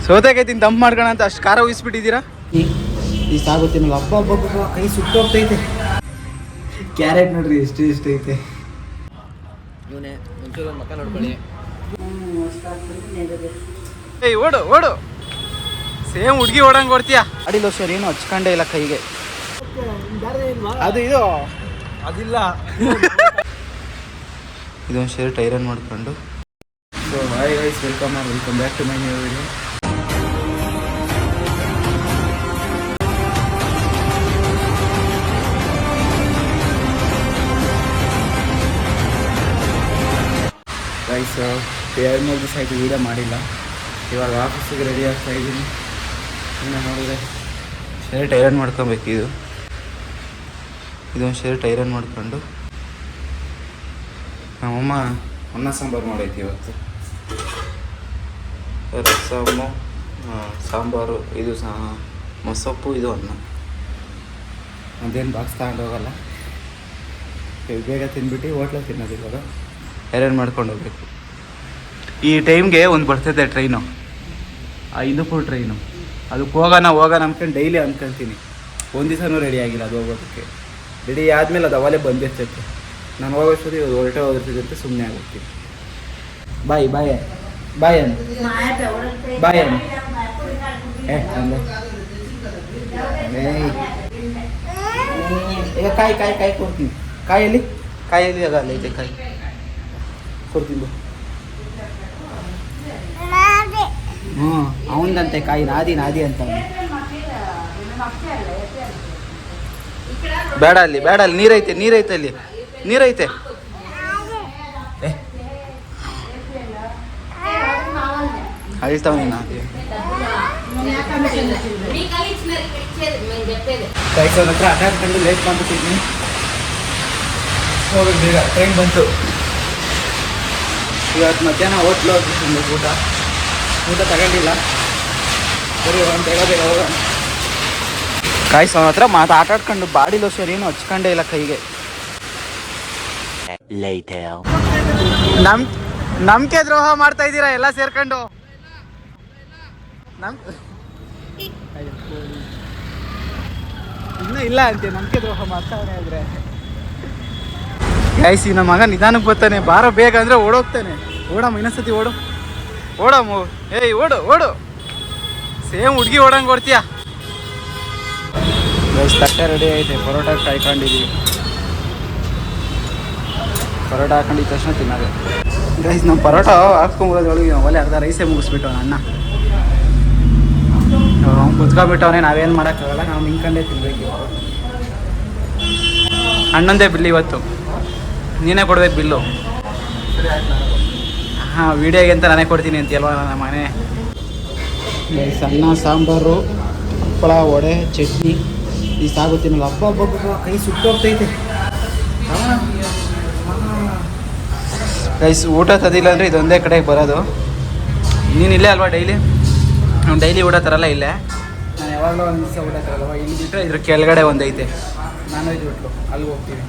ಸೌತೆಕಾಯಿ ತಿಂದು ದಂಪ್ ಮಾಡ್ಕೋಣ ಅಂತ ಅಷ್ಟು ಖಾರ ಉಯಿಸ್ಬಿಟ್ಟಿದ್ದೀರಾ. ಈ ಸಾಗು ತಿನ್ನಲ್ಲ. ಹಬ್ಬ ಹಬ್ಬ ಕೈ ಸುಟ್ಟೋಗ್ತೈತೆ. ಕ್ಯಾರೆಟ್ ನೋಡ್ರಿ ಎಷ್ಟು ಐತೆ. ಇವನೇ ಒಂಚೂರು ಮಕ್ಕ ನೋಡ್ಕೊಳ್ಳಿ. ಏಯ್ ಓಡು ಓಡು, ಸೇಮ್ ಹುಡುಗಿ ಓಡಂಗೆ ಕೊಡ್ತೀಯಾ. ಅಡಿಲೋ ಸರ್ ಏನು ಹಚ್ಕೊಂಡೇ ಇಲ್ಲ ಕೈಗೆ. ಅದು ಇದು ಅದಿಲ್ಲ. ಇದೊಂದು ಶರ್ಟ್ ಐರನ್ ಮಾಡ್ಕೊಂಡು. So hi guys, welcome back to my new video. Guys 2-3 ದಿವಸ ಆಯಿತು ವೀಡಿಯೋ ಮಾಡಿಲ್ಲ. ಇವಾಗ ಆಫೀಸಿಗೆ ರೆಡಿ ಆಗ್ತಾ ಇದ್ದೀನಿ. ಇನ್ನು ನೋಡಿದ್ರೆ ಶರ್ಟ್ ಐರನ್ ಮಾಡ್ಕೊಬೇಕು. ಇದೊಂದು ಶರ್ಟ್ ಐರನ್ ಮಾಡ್ಕೊಂಡು ನಮ್ಮಮ್ಮ ಅನ್ನ ಸಾಂಬಾರು ಮಾಡೈತಿ ಇವತ್ತು. ರಸಮ್ಮು, ಸಾಂಬಾರು, ಇದು ಮೊಸಪ್ಪು, ಇದು ಅನ್ನ. ಅದೇನು ಬಾಕ್ಸ್ ತಗೊಂಡು ಹೋಗಲ್ಲ, ಬೇಗ ತಿಂದ್ಬಿಟ್ಟು ಹೋಟ್ಲಲ್ಲಿ ತಿನ್ನೋದು. ಇವಾಗ ಐರನ್ ಮಾಡ್ಕೊಂಡು ಹೋಗ್ಬೇಕು. ಈ ಟೈಮ್ಗೆ ಒಂದು ಬರ್ತೈತೆ ಟ್ರೈನು, ಆ ಹಿಂದೂಪುರ ಟ್ರೈನು. ಅದಕ್ಕೆ ಹೋಗೋಣ ಅಂದ್ಕೊಂಡು ಡೈಲಿ ಅಂದ್ಕೊಳ್ತೀನಿ. ಒಂದು ದಿವಸನೂ ರೆಡಿ ಆಗಿಲ್ಲ ಅದು ಹೋಗೋದಕ್ಕೆ. ರೆಡಿ ಆದಮೇಲೆ ಅದು ಅವಲೇ ಬಂದಿರ್ತೈತೆ. ನಾನು ಹೋಗೋಷ್ಟೊತ್ತಿಗೆ ಹೊರಟೆ ಹೋಗಿರ್ತಿದ್ದೆ ಅಂತ ಸುಮ್ಮನೆ ಆಗೋಗ್ತೀನಿ. ಬಾಯ್ ಬಾಯ್ ಬಾಯ್ ಅನ್ ಬಾಯ್ ಅನ್ ಈಗ ಕಾಯಿ ಕೊಡ್ತೀನಿ. ಕಾಯಲ್ಲಿ ಆಗಲ್ಲ ಐತೆ, ಕಾಯಿ ಕೊಡ್ತೀನಿ. ಹ್ಞೂ ಅವನದಂತೆ ಕಾಯಿ ನಾದಿ ಅಂತ. ಬೇಡ ಅಲ್ಲಿ ನೀರೈತೆ ಅಲ್ಲಿ ನೀರೈತೆ. ಅಳ್ತಾವ ನೀನು. ಕೈಸೋನ ಹತ್ರ ಆಟ ಆಡ್ಕೊಂಡು ಲೇಟ್ ಮಾಡ್ಬಿಟ್ಟಿದ್ದೀನಿ. ಹೋಗಿ ಬೇಗ ಟ್ರೈನ್ ಬಂತು. ಇವತ್ತು ಮಧ್ಯಾಹ್ನ ಹೋಟ್ಲು ಹೋಗ್ಬಿಟ್ಟು ಊಟ ತಗೊಂಡಿಲ್ಲ. ಸರಿ ಬೇಗ ಹೋಗೋಣ. ಕಾಯಿಸೋನ ಹತ್ರ ಆಟಾಡ್ಕೊಂಡು ಬಾಡಿ ಲೋಷನ್ ಏನು ಹಚ್ಕೊಂಡೇ ಇಲ್ಲ ಕೈಗೆ. ನಂಬಿಕೆ ದ್ರೋಹ ಮಾಡ್ತಾ ಇದ್ದೀರಾ ಎಲ್ಲ ಸೇರ್ಕೊಂಡು. ಇನ್ನೂ ಇಲ್ಲ ಅಂತೆ ನಂಬಿಕೆ ದ್ರೋಹ ಮಾಡ್ತಾವನೆ. ಆದರೆ ಕಾಯಿಸಿ ನಮ್ಮ ಮಗ ನಿಧಾನಕ್ಕೆ ಬರ್ತಾನೆ. ಬಾರೋ ಬೇಗ ಅಂದರೆ ಓಡೋಗ್ತಾನೆ. ಓಡಮ್ಮ ಇನ್ನೊಂದ್ಸತಿ ಓಡಮ್ಮ. ಏಯ್ ಓಡು, ಸೇಮ್ ಹುಡುಗಿ ಓಡಂಗೆ ಕೊಡ್ತೀಯಾ. ತಟ್ಟೆ ರೆಡಿ ಐತೆ. ಪರೋಟ ಕಾಯ್ಕೊಂಡಿದ್ದೀವಿ. ಪರೋಟ ಹಾಕೊಂಡಿದ್ದ ತಕ್ಷಣ ತಿನ್ನೋದು. ಗೈಸ್ ನಮ್ಮ ಪರೋಟ ಹಾಕ್ಕೊಂಬರೋದ್ರೊಳಗೆ ಒಲೆ ಅರ್ಧ ರೈಸೇ ಮುಗಿಸ್ಬಿಟ್ಟು ಅಣ್ಣ ಕುತ್ಕೊಬಿಟ್ಟವನೇ. ನಾವೇನು ಮಾಡೋಕ್ಕಾಗಲ್ಲ, ನಾವು ನಿಂತ್ಕೊಂಡೇ ತಿನ್ಬೇಕು. ಅಣ್ಣಂದೇ ಬಿಲ್ ಇವತ್ತು, ನೀನೇ ಕೊಡ್ಬೇಕು ಬಿಲ್ಲು. ಹಾಂ ವೀಡಿಯೋಗೆ ಅಂತ ನಾನೇ ಕೊಡ್ತೀನಿ ಅಂತೀಯಲ್ವ ನಮ್ಮ ಮನೆ. ಗೈಸ್ ಅನ್ನ ಸಾಂಬಾರು, ಹಪ್ಪಳ, ವಡೆ, ಚಟ್ನಿ. ಈ ಸಾಗು ತಿನ್ನಲ್ಲ. ಹಬ್ಬ ಹಬ್ಬ ಕೈ ಸುಟ್ಟೋಗ್ತೈತೆ. ಗೈಸ್ ಊಟ ತದಿಲ್ಲ ಅಂದರೆ ಇದೊಂದೇ ಕಡೆಗೆ ಬರೋದು. ನೀನು ಇಲ್ಲೇ ಅಲ್ವಾ ಡೈಲಿ? ನಾವು ಡೈಲಿ ಊಟ ತರಲ್ಲ ಇಲ್ಲೇ. ನಾನು ಯಾವಾಗಲೂ ಒಂದು ದಿವಸ ಊಟ ತರಲ್ಲವ. ಇಲ್ಲಿ ಬಿಟ್ಟರೆ ಇದ್ರ ಕೆಳಗಡೆ ಒಂದೈತೆ ನಾನ್ ವೆಜ್ ಹೋಟ್ಲು, ಅಲ್ಲಿ ಹೋಗ್ತೀವಿ.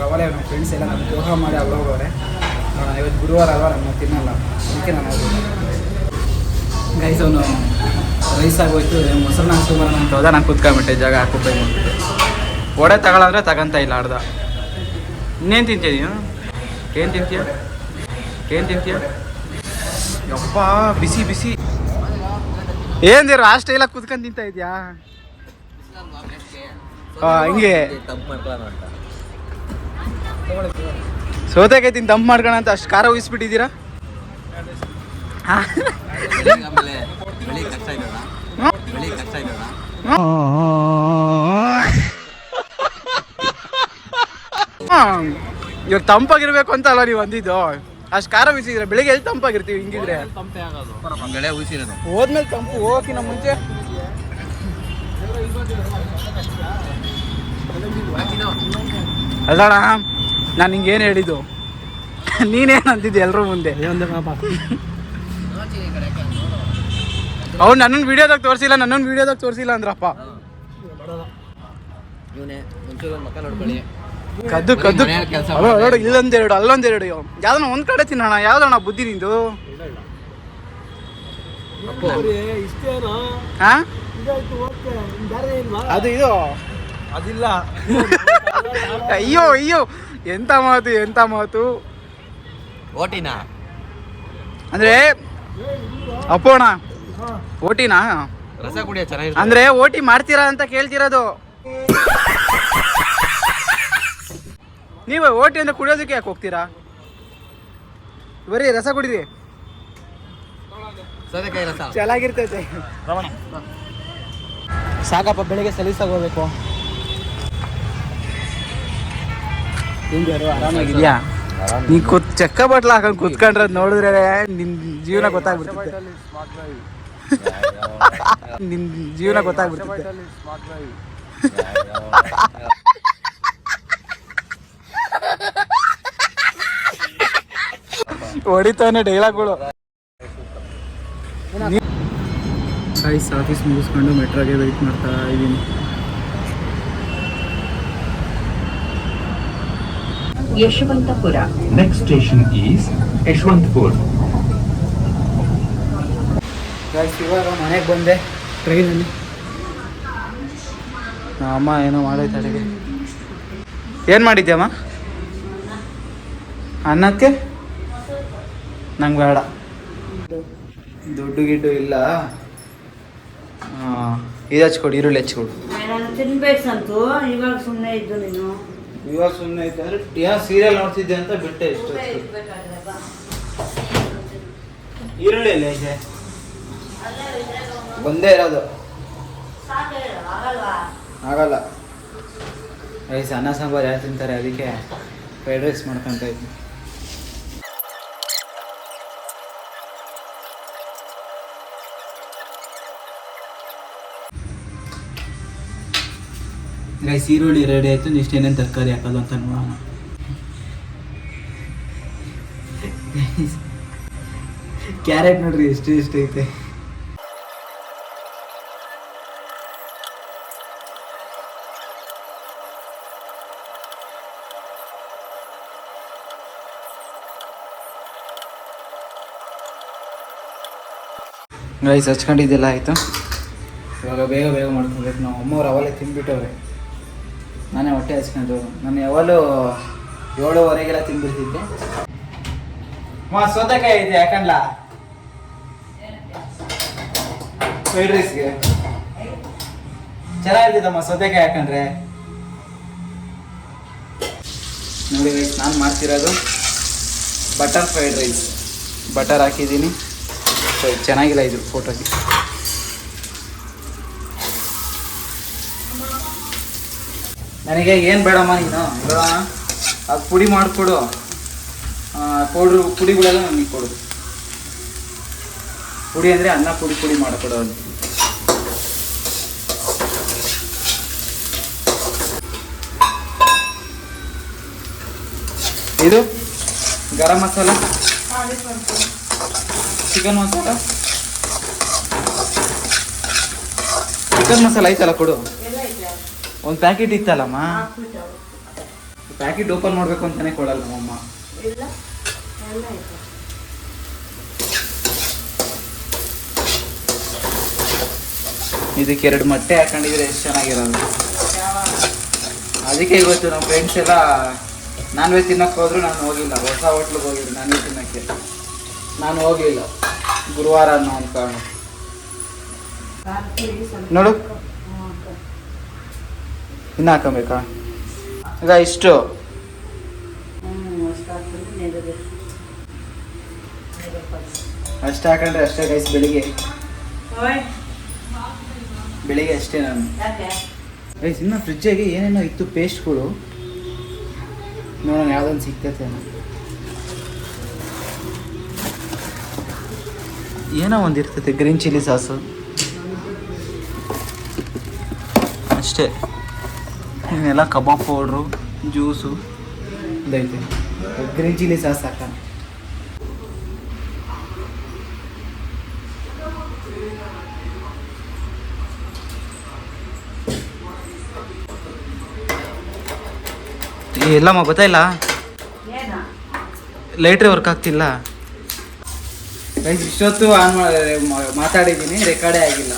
ಅವರೇ ನಮ್ಮ ಫ್ರೆಂಡ್ಸ್ ಎಲ್ಲ ನಮ್ಮ ದ್ರೋಹ ಮಾಡಿ ಅವ್ರು ಹೋಗೋರೆ. ಇವತ್ತು ಗುರುವಾರ ಅಲ್ವಾ, ನಾನು ತಿನ್ನಲ್ಲ, ಅದಕ್ಕೆ ನಾನು ಹೋಗ್ತೀನಿ. ಗೈಸ್ ಅವನು ರೈಸ್ ಆಗೋಯ್ತು. ಮೊಸರನ್ನ ಹಾಕ್ಸ್ಕೊಂಬರೋಣ ಅಂತ ಹೋದ. ನಾನು ಕುತ್ಕೊಂಬಿಟ್ಟೆ ಜಾಗ ಹಾಕೋಪೈ ಮಾಡ್ಬಿಟ್ಟು. ವಡೆ ತಗೊಳ್ಳಂದ್ರೆ ತಗೊಂತ ಇಲ್ಲ ಅರ್ಧ. ಇನ್ನೇನು ತಿಂತೀಯ ನೀನು? ಏನು ತಿಂತೀಯ? ಯಪ್ಪ ಬಿಸಿ ಏನ್ದಿರು ಆ ಸ್ಟೈಲಾಗಿ ಕುತ್ಕೊಂಡು ತಿಂತ ಇದೆಯಾ? ಹಿಂಗೆ ಸೌತೆಕಾಯಿ ತಿಂದು ದಂಪ್ ಮಾಡ್ಕೋಣ ಅಂತ ಅಷ್ಟು ಖಾರ ಉಯಿಸ್ಬಿಟ್ಟಿದ್ದೀರಾ. ಇವಾಗ ತಂಪಾಗಿರ್ಬೇಕು ಅಂತ ಅಲ್ಲ ನೀವು ಅಂದಿದ್ದು. ಅಷ್ಟು ಖಾರ ಉಯಿಸಿದ್ರೆ ಬೆಳಿಗ್ಗೆ ಎಲ್ಲಿ ತಂಪಾಗಿರ್ತೀವಿ? ಹಿಂಗಿದ್ರೆ ಹೋದ್ಮೇಲೆ ತಂಪು ಹೋಗೋಕಿನ ಮುಂಚೆ. ಅಲ್ಲಣ್ಣ ನಾನು ಹಿಂಗೇನು ಹೇಳಿದ್ದು, ನೀನೇನು ಅಂತಿದ್ದೆ ಎಲ್ಲರೂ ಮುಂದೆ. ಅವ್ನು ನನ್ನನ್ನು ವೀಡಿಯೋದಾಗ ತೋರಿಸಿಲ್ಲ ಅಂದ್ರಪ್ಪ. ಕದ್ದು ನೋಡು, ಇಲ್ಲೊಂದೆರಡು ಅಲ್ಲೊಂದೆರಡು. ಯಾವ್ದನ್ನ ಒಂದು ಕಡೆ ತಿನ್ನೋಣ. ಯಾವ್ದಣ್ಣ ಬುದ್ಧಿ ನಿಂದು? ಹಾ ಅದು ಇದು ಅದಿಲ್ಲ. ಅಯ್ಯೋ ಅಯ್ಯೋ ಎಂತ ಮಾತು ಓಟಿನ ಅಂದ್ರೆ ಅಪ್ಪೋಣ ಓಟಿನಾ ರಸ ಕುಡಿಯ ಚೆನ್ನಾಗಿರುತ್ತೆ. ಅಂದ್ರೆ ಓಟಿ ಮಾಡ್ತೀರಾ ಅಂತ ಕೇಳ್ತಿರೋದು. ನೀವು ಓಟಿ ಅಂದ್ರೆ ಕುಡಿಯೋದಕ್ಕೆ ಯಾಕೆ ಹೋಗ್ತೀರಾ? ಬರೀ ರಸ ಕುಡಿರಿ, ಸೌತೆಕಾಯಿ ರಸ ಚೆನ್ನಾಗಿರ್ತೈತೆ. ಸಾಕಪ್ಪ, ಬೆಳಿಗ್ಗೆ ಸಲೀಸಾಗಿ ಹೋಗ್ಬೇಕು. ಆರಾಮಾಗಿದ್ಯಾ? ನೀ ಚಕ್ಕ ಬಟ್ಲ ಹಾಕೊಂಡು ಕುತ್ಕೊಂಡ್ರೆ ನೋಡಿದ್ರೆ ನಿನ್ ಜೀವನ ಗೊತ್ತಾಗ್ಬಿಡ್ತೈತೆ. ನಿನ್ ಜೀವನ ಗೊತ್ತಾಗ್ಬಿಡ್ತೈತೆ. ಹೊಡಿತಾನೆ ಡೈಲಾಗ್ಗಳು. ಆಫೀಸ್ ಮುಗಿಸ್ಕೊಂಡು ಮೆಟ್ರೋಗೆ ವೆಯ್ಟ್ ಮಾಡ್ತಾ ಇದ್ದೀನಿ. Yeshwanthpur. Next station is Yeshwanthpur. ಇವಾಗ ಮನೆಗೆ ಬಂದೆ ಟ್ರೈನಲ್ಲಿ. ಅಮ್ಮ ಏನೋ ಮಾಡೈತೆ ಅಡುಗೆ. ಏನು ಮಾಡಿದ್ಯಮ್ಮ? ಅನ್ನಕ್ಕೆ ನಂಗೆ ಬೇಡ, ದುಡ್ಡು ಗಿಡ್ಡು ಇಲ್ಲ. ಇದು ಹಚ್ಕೊಡು, ಈರುಳ್ಳಿ ಹಚ್ಕೊಡು. ತಿನ್ಬೇಕಂತೂ ಇವಾಗ ಸುಮ್ಮನೆ ಇದ್ದು ನೀನು. ಇವಾಗ ಸುಮ್ಮನೆ ಐತೆ ಅಂದರೆ ಏನೋ ಸೀರಿಯಲ್ ನೋಡ್ತಿದ್ದೆ ಅಂತ ಬಿಟ್ಟೆ. ಇಷ್ಟು ಈರುಳ್ಳಿ ಇಲ್ಲ ಐತೆ, ಒಂದೇ ಇರೋದು. ಆಗಲ್ಲ ರೈಸ್, ಅನ್ನ ಸಾಂಬಾರು ಯಾರು ತಿಂತಾರೆ? ಅದಕ್ಕೆ ಫ್ರೈಡ್ ರೈಸ್ ಮಾಡ್ಕೊತ ಇದ್ವಿ. ರೈಸ್ ಈರುಳ್ಳಿ ರೆಡಿ ಆಯಿತು. ನೆಕ್ಸ್ಟ್ ಏನೇನು ತರಕಾರಿ ಹಾಕೋದು ಅಂತ ನೋಡೋಣ. ಕ್ಯಾರೆಟ್ ನೋಡ್ರಿ ಎಷ್ಟು ಐತೆ. ರೈಸ್ ಹಚ್ಕೊಂಡಿದ್ದೆಲ್ಲ ಆಯಿತು. ಇವಾಗ ಬೇಗ ಮಾಡ್ಕೊಬೇಕು. ನಾವು ಅಮ್ಮವ್ರು ಅವಲೇ ತಿಂದ್ಬಿಟ್ಟವ್ರೆ, ನಾನೇ ಹೊಟ್ಟೆ ಹಚ್ಕೊಂಡು. ನಾನು ಯಾವಾಗಲೂ 7:30 ತಿಂದ್ಬಿಡ್ತಿದ್ದೆ. ಸೌತೆಕಾಯಿ ಐತೆ ಯಾಕಂಡ್ಲ ಫ್ರೈಡ್ ರೈಸ್ಗೆ ಚೆನ್ನಾಗಿರ್ತೈತಮ್ಮ ಸೌತೆಕಾಯಿ ಹಾಕೊಂಡ್ರೆ. ನೋಡಿ ರೈಸ್, ನಾನು ಮಾಡ್ತಿರೋದು ಬಟರ್ ಫ್ರೈಡ್ ರೈಸ್. ಬಟರ್ ಹಾಕಿದ್ದೀನಿ. ಸೊ ಚೆನ್ನಾಗಿಲ್ಲ ಇದು ಫೋಟೋಗೆ. ನನಗೆ ಏನು ಬೇಡಮ್ಮ ನೀನು, ಅದು ಪುಡಿ ಮಾಡಿಕೊಡು. ಪುಡಿಗಳೆಲ್ಲ ನನಗೆ ಕೊಡು. ಪುಡಿ ಅಂದರೆ ಅನ್ನ ಪುಡಿ ಮಾಡಿಕೊಡು. ಅದು ಇದು ಗರಂ ಮಸಾಲ, ಚಿಕನ್ ಮಸಾಲ ಐತಲ್ಲ ಕೊಡು. ಒಂದು ಪ್ಯಾಕೆಟ್ ಇತ್ತಲ್ಲಮ್ಮ, ಪ್ಯಾಕೆಟ್ ಓಪನ್ ಮಾಡಬೇಕು ಅಂತಾನೆ ಕೊಡಲ್ಲ ನಮ್ಮಮ್ಮ. ಇದಕ್ಕೆ 2 ಮೊಟ್ಟೆ ಹಾಕೊಂಡಿದ್ರೆ ಎಷ್ಟು ಚೆನ್ನಾಗಿರೋದು. ಅದಕ್ಕೆ ಇವತ್ತು ನಮ್ಮ ಫ್ರೆಂಡ್ಸ್ ಎಲ್ಲ ನಾನ್ ವೆಜ್ ತಿನ್ನೋಕ್ಕೆ ಹೋದ್ರು ನಾನು ಹೋಗಿಲ್ಲ. ಹೊಸ ಹೋಟ್ಲಿಗೆ ಹೋಗಿದ್ರು ನಾನ್ ವೆಜ್ ತಿನ್ನೋಕ್ಕೆ, ನಾನು ಹೋಗಲಿಲ್ಲ. ಗುರುವಾರ ಅನ್ನೋ ಒಂದು ಕಾರಣ. ನೋಡು, ಇನ್ನು ಹಾಕೊಬೇಕಾ? ಈಗ ಇಷ್ಟು ಅಷ್ಟೇ ಹಾಕೊಂಡ್ರೆ ಅಷ್ಟೇ ಗೈಸ್. ಬೆಳಿಗ್ಗೆ ಅಷ್ಟೇ. ನಾನು ಗೈಸ್ ಇನ್ನು ಫ್ರಿಜ್ಜಾಗಿ ಏನೇನೋ ಇತ್ತು ಪೇಸ್ಟ್ಗಳು, ನೋಡೋಣ ಯಾವುದೊಂದು ಸಿಗ್ತೈತೆ. ಏನೋ ಒಂದು ಇರ್ತೈತೆ, ಗ್ರೀನ್ ಚಿಲ್ಲಿ ಸಾಸು ಅಷ್ಟೇ. ಇನ್ನೆಲ್ಲ ಕಬಾಬ್ ಪೌಡ್ರು, ಜ್ಯೂಸು ಇದೈತೆ. ಗ್ರೀನ್ ಚಿಲ್ಲಿ ಸಾಸ್ ಹಾಕೋಣ. ಎಲ್ಲಮ್ಮ ಗೊತ್ತಾಯಿಲ್ಲ, ಲೈಟ್ರೇ ವರ್ಕ್ ಆಗ್ತಿಲ್ಲ. ಗೈಸ್ ಇಷ್ಟೊತ್ತು ಆನ್ ಮಾತಾಡಿದ್ದೀನಿ, ರೆಕಾರ್ಡೇ ಆಗಿಲ್ಲ.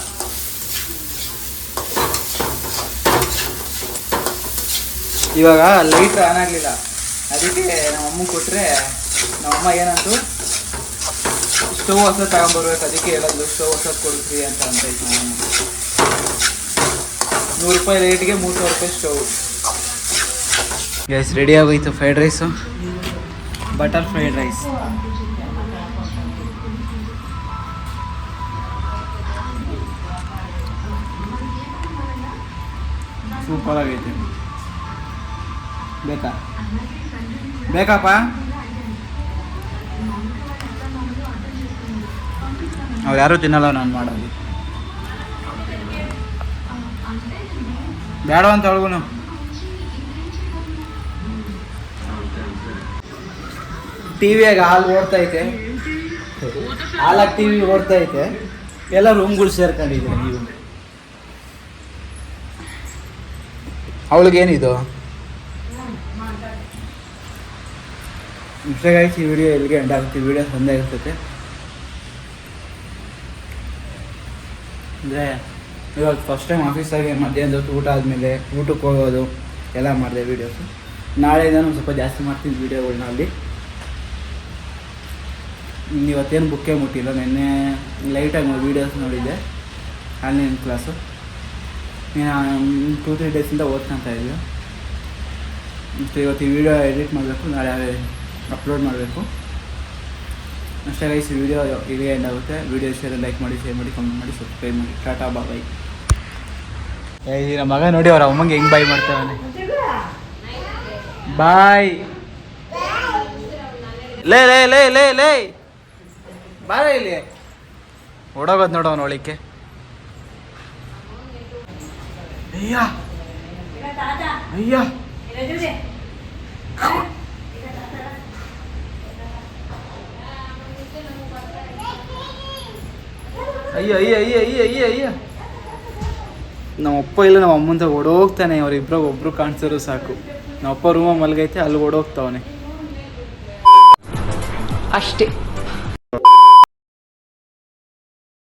ಇವಾಗ ಲೈಟ್ ಆನ್ ಆಗಲಿಲ್ಲ, ಅದಕ್ಕೆ ನಮ್ಮಮ್ಮ ಕೊಟ್ಟರೆ ನಮ್ಮಮ್ಮ ಏನಂತು ಸ್ಟವ್ ಹೊಸ ತಗೊಂಬರ್ಬೇಕು, ಅದಕ್ಕೆ ಹೇಳೋದು ಸ್ಟವ್ ಹೊಸದು ಕೊಡ್ತೀವಿ ಅಂತ ಇತ್ತು. ₹100 ಲೈಟ್ಗೆ ₹300 ಸ್ಟವ್. ಗೈಸ್ ರೆಡಿ ಆಗೋಯ್ತು fried rice, butter fried rice. Super ಆಗೈತೆ. ಬೇಕಪ್ಪ? ಅವ್ರು ಯಾರೂ ತಿನ್ನಲ್ಲ ನಾನು ಮಾಡೋದು. ಬೇಡ ಅಂತ ಹೇಳ್ಗುನು. ಟಿವಿಯಾಗ ಹಾಲು ಓಡ್ತೈತೆ, ಹಾಲಾಗಿ ಟಿವಿ ಓಡ್ತೈತೆ, ಎಲ್ಲ ರೂಮ್ಗಳು ಸೇರ್ಕೊಂಡಿದ್ದೀವಿ. ನೀವು ಅವಳಿಗೇನಿದು ಇನ್ಸ್ಟಾಗ್ರಾಮ್ ಈ ವಿಡಿಯೋ ಎಲ್ಲಿಗೆ ಎಂಡ್ ಆಗುತ್ತೆ. ವಿಡಿಯೋ ಸಂದೇ ಇರ್ತೈತೆ ಅಂದರೆ ಇವಾಗ ಫಸ್ಟ್ ಟೈಮ್ ಆಫೀಸಾಗಿ ಮಧ್ಯಾಹ್ನದ ಹೊತ್ತು ಊಟ ಆದಮೇಲೆ ಊಟಕ್ಕೆ ಹೋಗೋದು ಎಲ್ಲ ಮಾಡಿದೆ ವೀಡಿಯೋಸು. ನಾಳೆಯಿಂದ ಒಂದು ಸ್ವಲ್ಪ ಜಾಸ್ತಿ ಮಾಡ್ತೀನಿ ವೀಡಿಯೋಗಳನ್ನ. ಅಲ್ಲಿ ಇವತ್ತೇನು ಬುಕ್ಕೇ ಮುಟ್ಟಿಲ್ಲ, ನಿನ್ನೆ ಲೈಟಾಗಿ ವೀಡಿಯೋಸ್ ನೋಡಿದ್ದೆ ಆನ್ಲೈನ್ ಕ್ಲಾಸು. 2-3 ಡೇಸಿಂದ ಓದ್ಕೊತಾ ಇದ್ದೆ. ಮತ್ತು ಇವತ್ತು ಈ ವಿಡಿಯೋ ಎಡಿಟ್ ಮಾಡಬೇಕು, ನಾಳೆ ಅಪ್ಲೋಡ್ ಮಾಡಬೇಕು ಅಷ್ಟೇ ಗೈಸ್. ವಿಡಿಯೋ ಇಲ್ಲಿಗೆ ಎಂಡ್ ಆಗುತ್ತೆ. ವಿಡಿಯೋ ಇಷ್ಟ ಲೈಕ್ ಮಾಡಿ, ಶೇರ್ ಮಾಡಿ, ಕಮೆಂಟ್ ಮಾಡಿ, ಸಬ್ಸ್ಕ್ರೈಬ್ ಮಾಡಿ. ಟಾಟಾ ಬಾಯ್. ನಮ್ಮ ಮಗ ನೋಡಿ ಅವ್ರ ಅಮ್ಮಂಗೆ ಹೆಂಗೆ ಬಾಯ್ ಮಾಡ್ತಾನೆ. ಬಾಯ್ ಲೇ ಲೇ ಲೇ ಲೇ ಲೇ ಬಾರ ಇಲ್ಲಿ. ಓಡೋಗೋದು ನೋಡೋನು ಒಳಿಕೆ. ಅಯ್ಯ ಅಯ್ಯ ಅಯ್ಯ ಅಯ್ಯ ಅಯ್ಯ ಅಯ್ಯ ಅಯ್ಯ ಅಯ್ಯ. ನಮ್ಮಪ್ಪ ಇಲ್ಲ ನಮ್ಮ ಅಮ್ಮಂತ ಓಡೋಗ್ತಾನೆ. ಅವರಿಬ್ರಾಗ ಒಬ್ರು ಕಾಣಿಸಿದ್ರು ಸಾಕು. ನಮ್ಮಪ್ಪ ರೂಮ ಮಲ್ಗೈತೆ, ಅಲ್ಲಿ ಓಡೋಗ್ತಾವನೆ ಅಷ್ಟೇ.